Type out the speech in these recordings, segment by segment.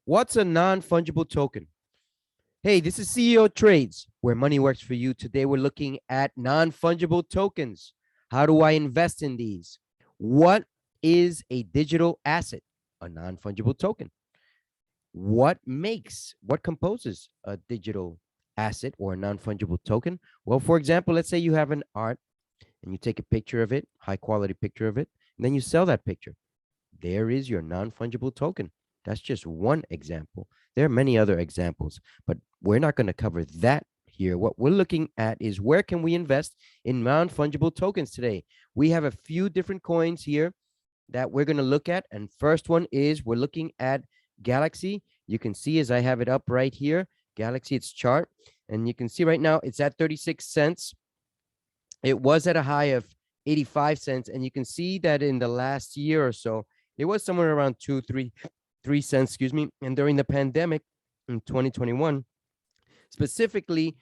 What's a non-fungible token? Hey, this is CeoTrades, where money works for you. Today, we're looking at non-fungible tokens. How do I invest in these? What is a digital asset? A non-fungible token. What composes a digital asset or a non-fungible token? Well, for example, let's say you have an art and you take a picture of it, high quality picture of it, and then you sell that picture. There is your non-fungible token. That's just one example. There are many other examples, but we're not going to cover that here. What we're looking at is where can we invest in non-fungible tokens today? We have a few different coins here that we're going to look at. And first one is we're looking at Galaxy. You can see as I have it up right here, Galaxy, its chart. And you can see right now it's at 36 cents. It was at a high of 85 cents. And you can see that in the last year or so, it was somewhere around 3 cents, excuse me. And during the pandemic in 2021, specifically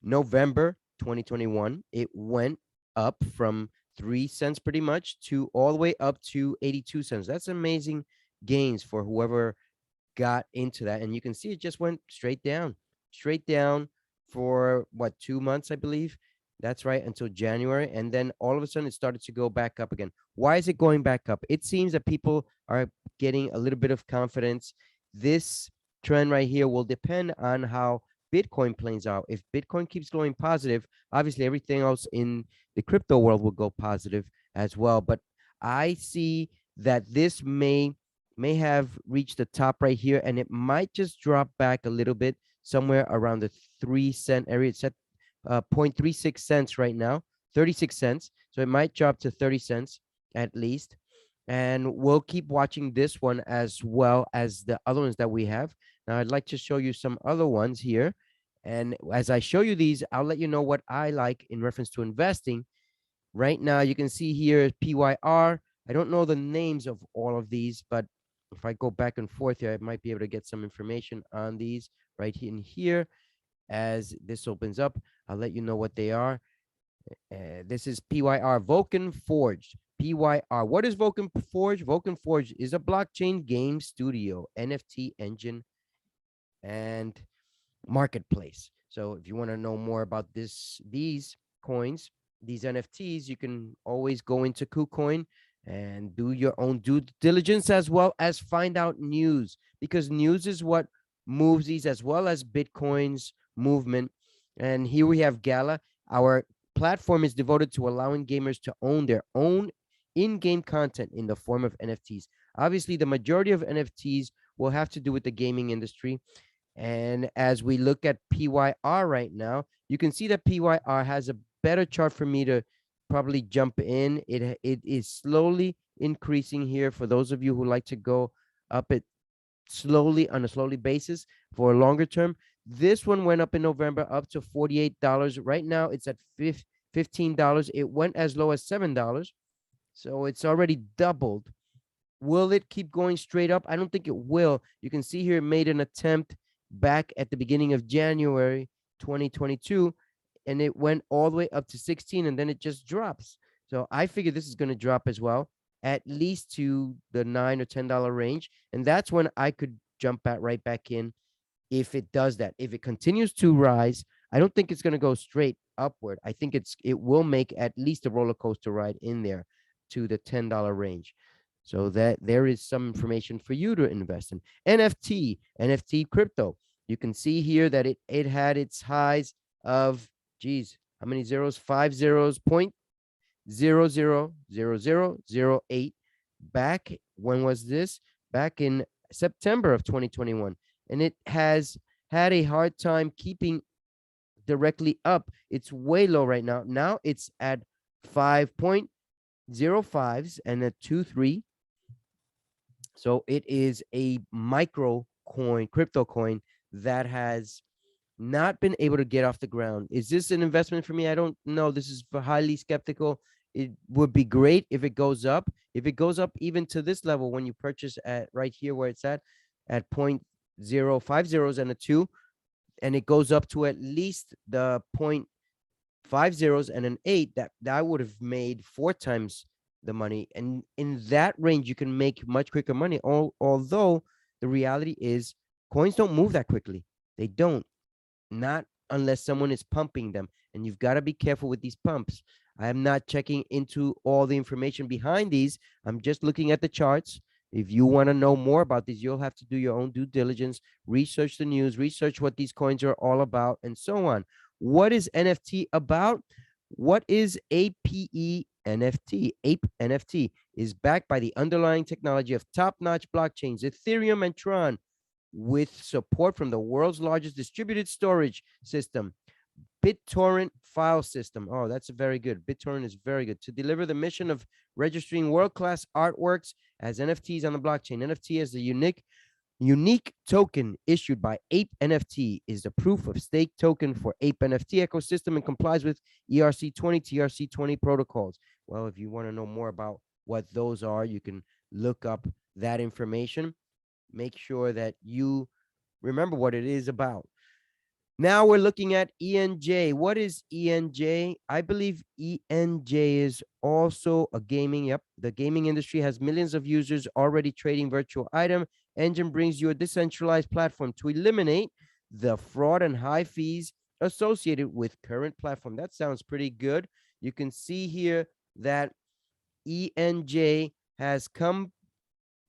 November 2021, it went up from 3 cents pretty much to all the way up to 82 cents. That's amazing gains for whoever got into that. And you can see it just went straight down for what, 2 months, I believe. That's right, until January. And then all of a sudden it started to go back up again. Why is it going back up? It seems that people are getting a little bit of confidence. This trend right here will depend on how Bitcoin plays out. If Bitcoin keeps going positive, obviously everything else in the crypto world will go positive as well. But I see that this may have reached the top right here, and it might just drop back a little bit somewhere around the 3 cent area. It's at 0.36 cents right now, 36 cents. So it might drop to 30 cents at least. And we'll keep watching this one as well as the other ones that we have. Now, I'd like to show you some other ones here. And as I show you these, I'll let you know what I like in reference to investing. Right now, you can see here PYR. I don't know the names of all of these, but if I go back and forth here, I might be able to get some information on these right in here. As this opens up, I'll let you know what they are. This is PYR, Vulcan Forge. PYR. What is Vulcan Forge? Vulcan Forge is a blockchain game studio, NFT engine, and marketplace. So if you want to know more about these coins, these NFTs, you can always go into KuCoin and do your own due diligence, as well as find out news, because news is what moves these, as well as Bitcoin's movement. And here we have Gala. Our platform is devoted to allowing gamers to own their own in-game content in the form of NFTs. Obviously, the majority of NFTs will have to do with the gaming industry. And as we look at PYR right now, you can see that PYR has a better chart for me to probably jump in. It is slowly increasing here for those of you who like to go up it slowly on a slowly basis for a longer term. This one went up in November up to $48. Right now it's at $15. It went as low as $7. So it's already doubled. Will it keep going straight up? I don't think it will. You can see here it made an attempt back at the beginning of January 2022, and it went all the way up to 16, and then it just drops. So I figure this is going to drop as well, at least to the $9 or $10 range. And that's when I could jump right back in if it does that. If it continues to rise, I don't think it's going to go straight upward. I think it will make at least a roller coaster ride in there to the $10 range. So that there is some information for you to invest in. NFT crypto. You can see here that it had its highs of, geez, how many zeros? 5 zeros, 0.000008. Back, when was this? Back in September of 2021. And it has had a hard time keeping directly up. It's way low right now. Now it's at 5.05s and a 2.3. So it is a micro coin, crypto coin that has not been able to get off the ground. Is this an investment for me? I don't know. This is highly skeptical. It would be great if it goes up. If it goes up even to this level, when you purchase at right here where it's at 0.050 and a 2, and it goes up to at least the 0.50 and an 8, that would have made 4 times the money. And in that range, you can make much quicker money. Although the reality is Coins don't move that quickly. They don't. Not unless someone is pumping them. And you've got to be careful with these pumps. I am not checking into all the information behind these. I'm just looking at the charts. If you want to know more about these, you'll have to do your own due diligence, research the news, research what these coins are all about, and so on. What is NFT about? What is APE NFT? APE NFT is backed by the underlying technology of top-notch blockchains, Ethereum and Tron, with support from the world's largest distributed storage system, BitTorrent file system. Oh, that's very good. BitTorrent is very good to deliver the mission of registering world-class artworks as NFTs on the blockchain. NFT is a unique token issued by Ape NFT, is the proof of stake token for Ape NFT ecosystem and complies with ERC20, TRC20 protocols. Well, if you want to know more about what those are, you can look up that information. Make sure that you remember what it is about. Now we're looking at ENJ. What is ENJ? I believe ENJ is also a gaming. Yep. The gaming industry has millions of users already trading virtual item. Engine brings you a decentralized platform to eliminate the fraud and high fees associated with current platform. That sounds pretty good. You can see here that ENJ has come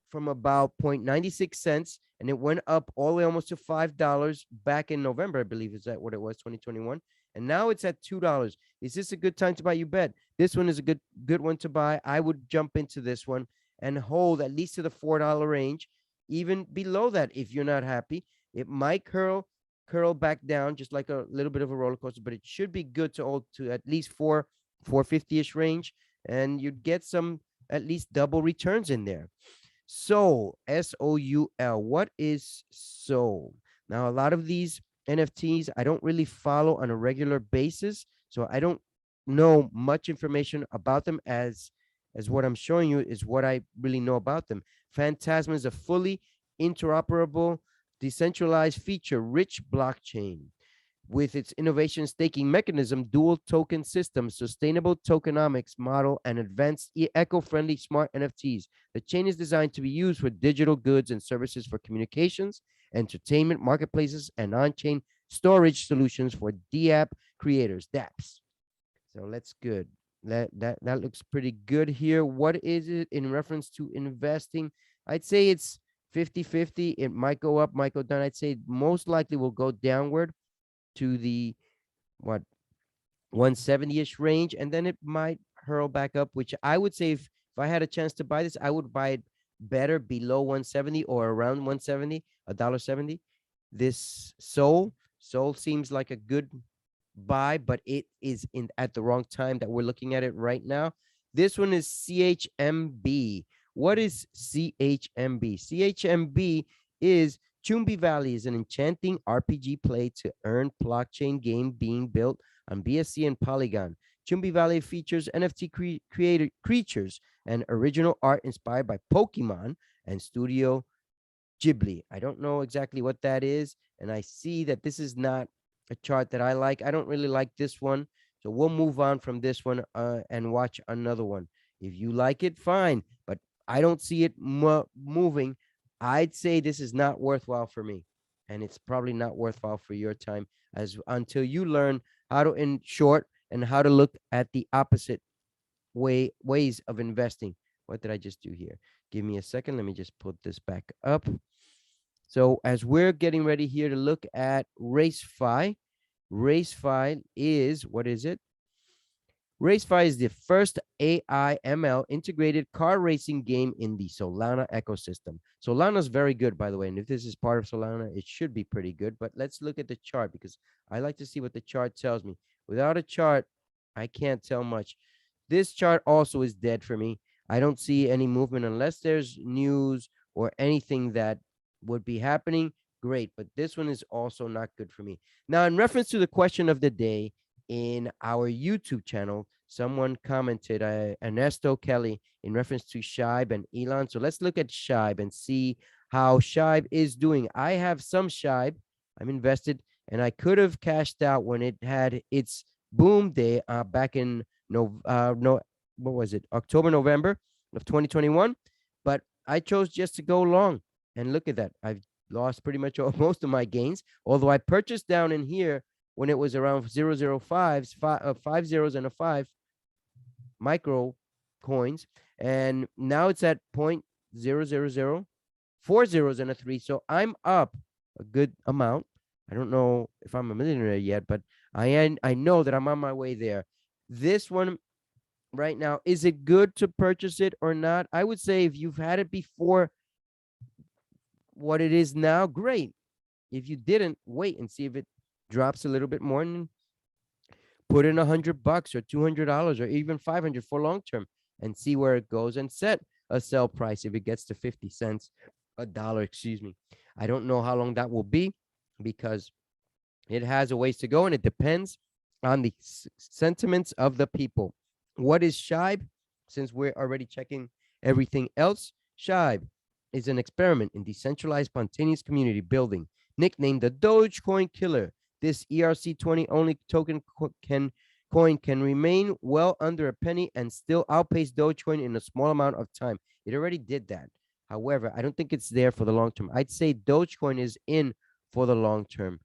from about 0.96 cents, and it went up all the way almost to $5 back in November, I believe. Is that what it was, 2021? And now it's at $2. Is this a good time to buy? You bet. This one is a good one to buy. I would jump into this one and hold at least to the $4 range, even below that. If you're not happy, it might curl back down, just like a little bit of a roller coaster, but it should be good to hold to at least 450-ish range, and you'd get some at least double returns in there. Soul, S-O-U-L. What is Soul? Now, a lot of these NFTs I don't really follow on a regular basis, so I don't know much information about them as what I'm showing you is what I really know about them. Phantasm is a fully interoperable, decentralized, feature-rich blockchain. With its innovation staking mechanism, dual token system, sustainable tokenomics model, and advanced eco-friendly smart NFTs, the chain is designed to be used for digital goods and services for communications, entertainment, marketplaces, and on-chain storage solutions for DApp creators, dApps. So that's good. That looks pretty good here. What is it in reference to investing? I'd say it's 50-50. It might go up, might go down. I'd say most likely will go downward to the 170-ish range, and then it might hurl back up, which I would say if I had a chance to buy this, I would buy it better below 170 or around 170, $1.70. This Soul seems like a good buy, but it is in at the wrong time that we're looking at it right now. This one is CHMB. What is CHMB? CHMB is CHMB Valley is an enchanting RPG play to earn blockchain game being built on BSC and Polygon. CHMB Valley features NFT creatures and original art inspired by Pokemon and Studio Ghibli. I don't know exactly what that is, and I see that this is not a chart that I like. I don't really like this one, so we'll move on from this one and watch another one. If you like it, fine, but I don't see it moving. I'd say this is not worthwhile for me, and it's probably not worthwhile for your time until you learn how to in short and how to look at the opposite ways of investing. What did I just do here? Give me a second. Let me just put this back up. So as we're getting ready here to look at RaceFi, RaceFi is, what is it? RaceFi is the first AI ML integrated car racing game in the Solana ecosystem. Solana is very good, by the way. And if this is part of Solana, it should be pretty good. But let's look at the chart because I like to see what the chart tells me. Without a chart, I can't tell much. This chart also is dead for me. I don't see any movement unless there's news or anything that would be happening. Great. But this one is also not good for me. Now, in reference to the question of the day, in our YouTube channel, someone commented, Ernesto Kelly, in reference to SHIB and ELON. So let's look at SHIB and see how SHIB is doing. I have some SHIB. I'm invested, and I could have cashed out when it had its boom day back in October, November of 2021. But I chose just to go long. And look at that. I've lost pretty much most of my gains. Although I purchased down in here when it was around 005s, five zeros and a five micro coins, and now it's at 0.000, 4 zeros and a three. So I'm up a good amount. I don't know if I'm a millionaire yet, but I know that I'm on my way there. This one right now, is it good to purchase it or not? I would say if you've had it before what it is now, great. If you didn't, wait and see if it drops a little bit more and put in $100 or $200 or even 500 for long term and see where it goes and set a sell price if it gets to 50 cents, a dollar, excuse me. I don't know how long that will be because it has a ways to go and it depends on the sentiments of the people. What is SHIB? Since we're already checking everything else, SHIB is an experiment in decentralized spontaneous community building, nicknamed the Dogecoin Killer. This ERC20 only token coin can remain well under a penny and still outpace Dogecoin in a small amount of time. It already did that. However, I don't think it's there for the long term. I'd say Dogecoin is in for the long term,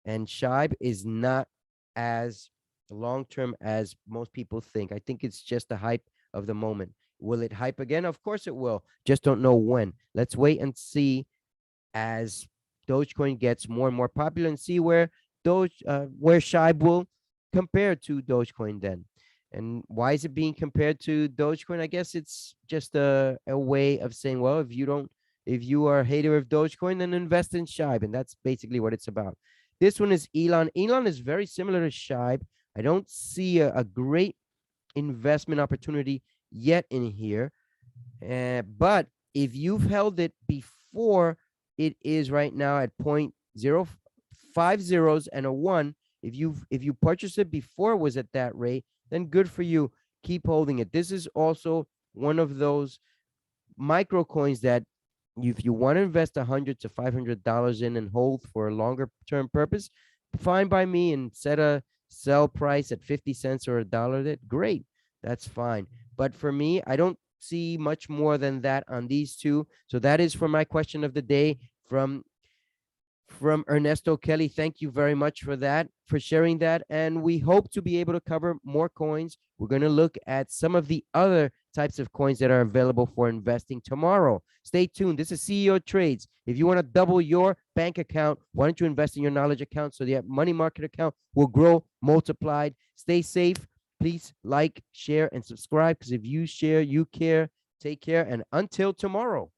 and SHIB is not as long term as most people think. I think it's just the hype of the moment. Will it hype again? Of course it will. Just don't know when. Let's wait and see as Dogecoin gets more and more popular and see where SHIB will compare to Dogecoin then. And why is it being compared to Dogecoin? I guess it's just a way of saying, well, if you are a hater of Dogecoin, then invest in SHIB. And that's basically what it's about. This one is ELON. ELON is very similar to SHIB. I don't see a great investment opportunity yet in here. But if you've held it before, it is right now at 0.05 zeros and a 1. If you purchased it before it was at that rate, then good for you. Keep holding it. This is also one of those micro coins that if you want to invest $100 to $500 in and hold for a longer term purpose, fine by me, and set a sell price at 50 cents or a dollar. That great. That's fine. But for me, I don't see much more than that on these two. So that is for my question of the day from Ernesto Kelly. Thank you very much for that, for sharing that. And we hope to be able to cover more coins. We're going to look at some of the other types of coins that are available for investing tomorrow. Stay tuned. This is CEOTrades. If you want to double your bank account, why don't you invest in your knowledge account so the money market account will grow multiplied? Stay safe. Please like, share, and subscribe, because if you share, you care. Take care. And until tomorrow.